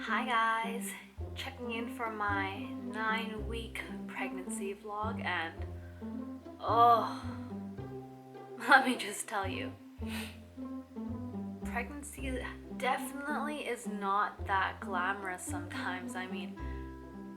Hi guys, checking in for my 9-week pregnancy vlog and oh, let me just tell you, pregnancy definitely is not that glamorous sometimes. I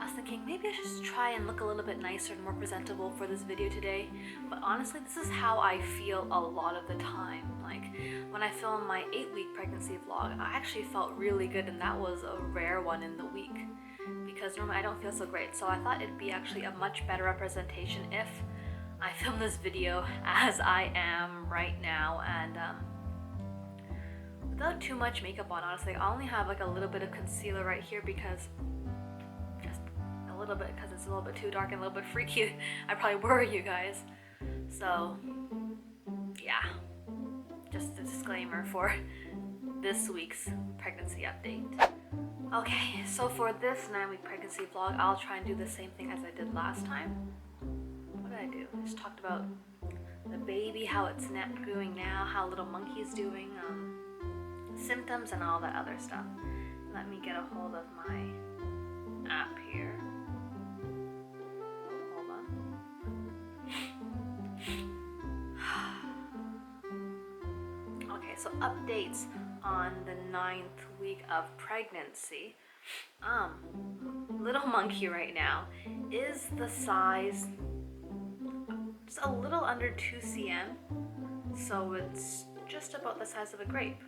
was thinking maybe I should just try and look a little bit nicer and more presentable for this video today, but honestly this is how I feel a lot of the time. Like when I filmed my 8-week pregnancy vlog, I actually felt really good, and that was a rare one in the week because normally I don't feel so great. So I thought it'd be actually a much better representation if I filmed this video as I am right now and without too much makeup on. Honestly, I only have like a little bit of concealer right here because a little bit because it's a little bit too dark and a little bit freaky. I probably worry you guys. So yeah, just a disclaimer for this week's pregnancy update. Okay, so for this 9-week pregnancy vlog, I'll try and do the same thing as I did last time. What did I do? I just talked about the baby, how it's doing now, how little monkey's doing, symptoms and all that other stuff. Let me get a hold of my app here. Okay, so updates on the 9th week of pregnancy. Little monkey right now is the size just a little under 2 cm, so it's just about the size of a grape.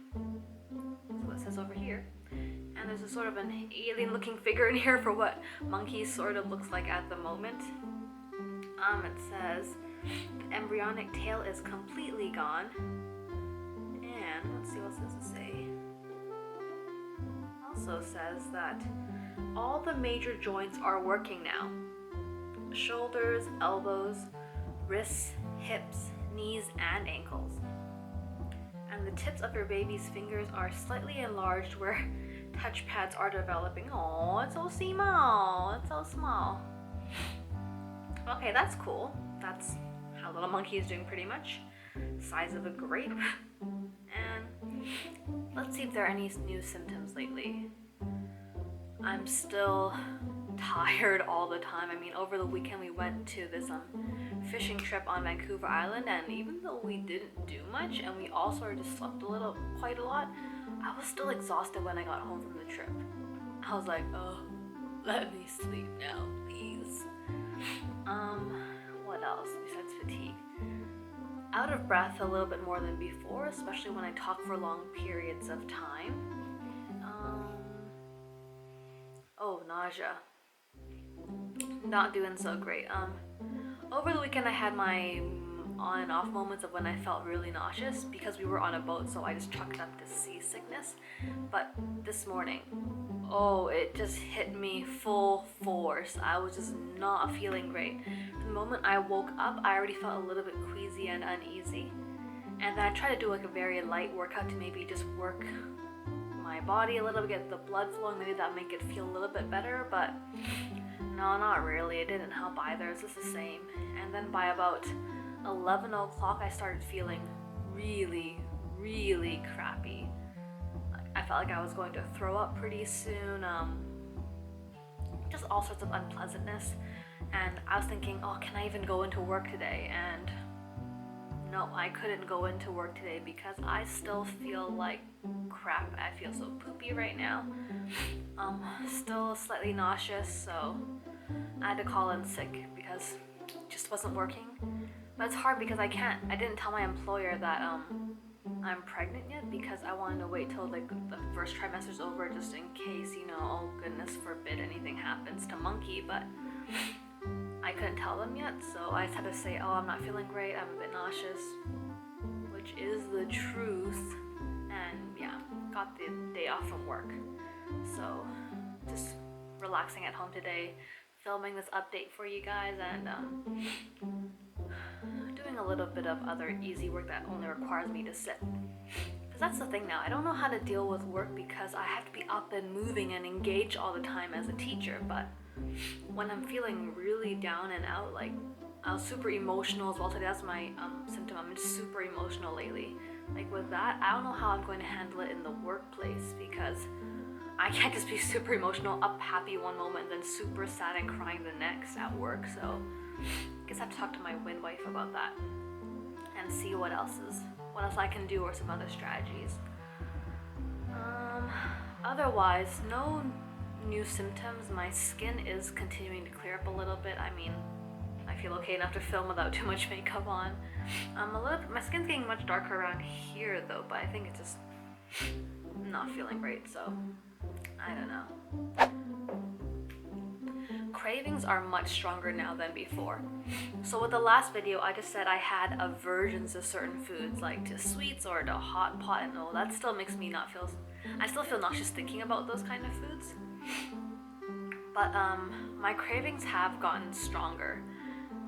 That's what it says over here. And there's a sort of an alien looking figure in here for what monkey sort of looks like at the moment. It says the embryonic tail is completely gone. And let's see what else does it say. Also says that all the major joints are working now. Shoulders, elbows, wrists, hips, knees, and ankles. And the tips of your baby's fingers are slightly enlarged where touch pads are developing. Oh, it's so small. It's so small. Okay, that's cool. That's how little monkey is doing pretty much. Size of a grape. And let's see if there are any new symptoms lately. I'm still tired all the time. Over the weekend we went to this fishing trip on Vancouver Island, and even though we didn't do much and we all sort of just slept quite a lot, I was still exhausted when I got home from the trip. I was like, oh, let me sleep now, please. What else besides fatigue? Out of breath a little bit more than before, especially when I talk for long periods of time. Nausea. Not doing so great. Over the weekend I had my on and off moments of when I felt really nauseous because we were on a boat, so I just chalked it up to seasickness. But this morning, it just hit me full force. I was just not feeling great. The moment I woke up, I already felt a little bit queasy and uneasy. And then I tried to do like a very light workout to maybe just work my body a little bit, get the blood flowing, maybe that make it feel a little bit better, but no, not really. It didn't help either. It's just the same. And then by about 11 o'clock, I started feeling really, really crappy. I felt like I was going to throw up pretty soon. Just all sorts of unpleasantness. And I was thinking, can I even go into work today? And no, I couldn't go into work today because I still feel like crap. I feel so poopy right now. Still slightly nauseous, so I had to call in sick because it just wasn't working. But it's hard because I didn't tell my employer that I'm pregnant yet because I wanted to wait till like the first trimester's over just in case, oh goodness forbid anything happens to monkey, but I couldn't tell them yet, so I just had to say, I'm not feeling great, I'm a bit nauseous, which is the truth, and yeah, got the day off from work. So just relaxing at home today, filming this update for you guys, and doing a little bit of other easy work that only requires me to sit. Because that's the thing now, I don't know how to deal with work because I have to be up and moving and engaged all the time as a teacher, but when I'm feeling really down and out, like I was super emotional as well today. That's my symptom. I'm just super emotional lately. Like with that, I don't know how I'm going to handle it in the workplace because I can't just be super emotional, up happy one moment, then super sad and crying the next at work. So I guess I have to talk to my wind wife about that and see what else I can do, or some other strategies. Otherwise, no new symptoms. My skin is continuing to clear up a little bit. I mean, I feel okay enough to film without too much makeup on. My skin's getting much darker around here though, but I think it's just not feeling great, so I don't know. Cravings are much stronger now than before. So with the last video, I just said I had aversions to certain foods, like to sweets or to hot pot, and all that still makes me I still feel nauseous thinking about those kind of foods. But my cravings have gotten stronger.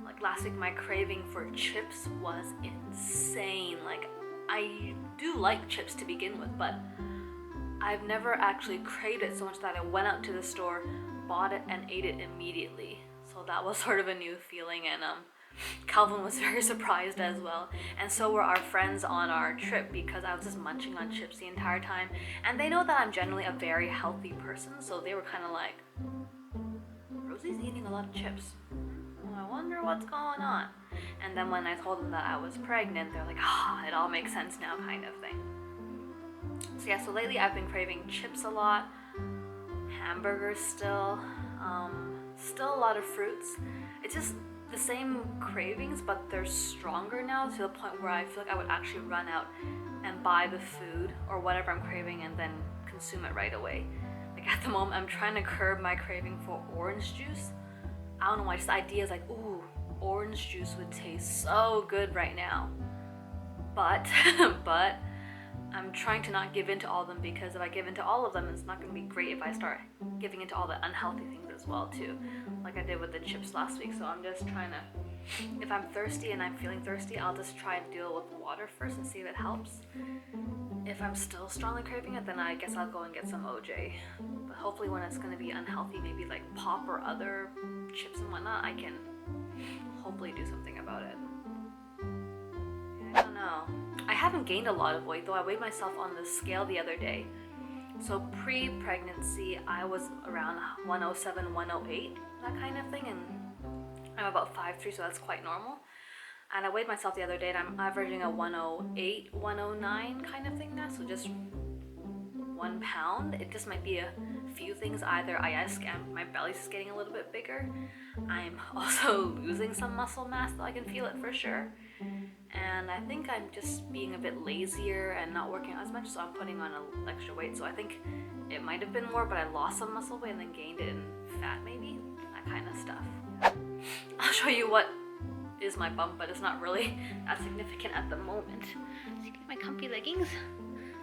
Like last week, my craving for chips was insane. Like, I do like chips to begin with, but I've never actually craved it so much that I went out to the store, bought it, and ate it immediately. So that was sort of a new feeling, and Calvin was very surprised as well. And so were our friends on our trip, because I was just munching on chips the entire time. And they know that I'm generally a very healthy person, so they were kind of like, Rosie's eating a lot of chips. I wonder what's going on. And then when I told them that I was pregnant, they're like, it all makes sense now, kind of thing. So yeah, so lately I've been craving chips a lot, hamburgers still a lot of fruits. It's just the same cravings, but they're stronger now, to the point where I feel like I would actually run out and buy the food or whatever I'm craving and then consume it right away. Like at the moment, I'm trying to curb my craving for orange juice. I don't know why, just the idea is like, ooh, orange juice would taste so good right now. But I'm trying to not give in to all of them, because if I give in to all of them, it's not going to be great if I start giving into all the unhealthy things as well too, like I did with the chips last week. So I'm just trying to, if I'm thirsty and I'm feeling thirsty, I'll just try and deal with water first and see if it helps. If I'm still strongly craving it, then I guess I'll go and get some OJ. But hopefully when it's going to be unhealthy, maybe like pop or other chips and whatnot, I can hopefully do something about it. I don't know. I haven't gained a lot of weight though. I weighed myself on the scale the other day. So pre-pregnancy, I was around 107, 108, that kind of thing, and I'm about 5'3", so that's quite normal. And I weighed myself the other day, and I'm averaging a 108, 109 kind of thing now, so just 1 pound. It just might be a few things. Either my belly's just getting a little bit bigger. I'm also losing some muscle mass, though I can feel it for sure. And I think I'm just being a bit lazier and not working as much, so I'm putting on a extra weight. So I think it might have been more, but I lost some muscle weight and then gained it in fat, maybe, that kind of stuff. I'll show you what is my bump, but it's not really that significant at the moment. So you get my comfy leggings.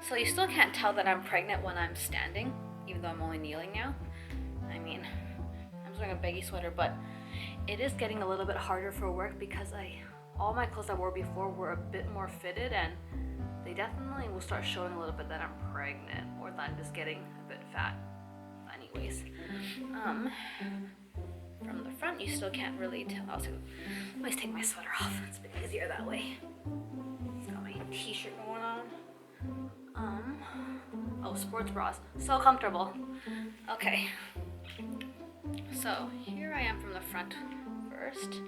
So you still can't tell that I'm pregnant when I'm standing, even though I'm only kneeling now. I mean, I'm just wearing a baggy sweater, but it is getting a little bit harder for work, because all my clothes I wore before were a bit more fitted, and they definitely will start showing a little bit that I'm pregnant, or that I'm just getting a bit fat. Anyways, from the front you still can't really tell. Also, let me just take my sweater off. It's a bit easier that way. It's got my t-shirt going on. Oh, sports bras, so comfortable. Okay, so here I am from the front first.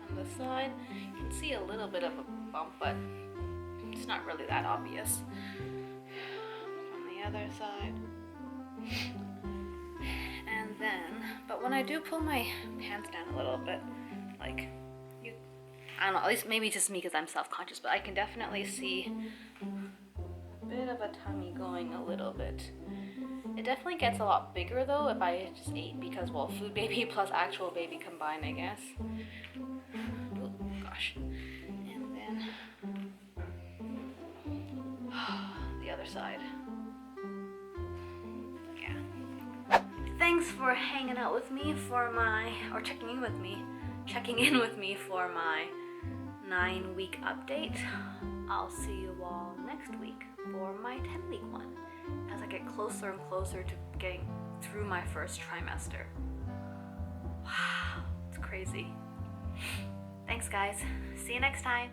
From the side, you can see a little bit of a bump, but it's not really that obvious. From the other side. And then, but when I do pull my pants down a little bit, like, I don't know, at least maybe just me because I'm self-conscious, but I can definitely see a bit of a tummy going a little bit. It definitely gets a lot bigger though if I just ate, because, well, food baby plus actual baby combined, I guess. Oh gosh. And then the other side. Yeah. Thanks for hanging out with me checking in with me for my 9-week update. I'll see you all next week for my 10-week one, as I get closer and closer to getting through my first trimester. Wow, it's crazy. Thanks guys. See you next time.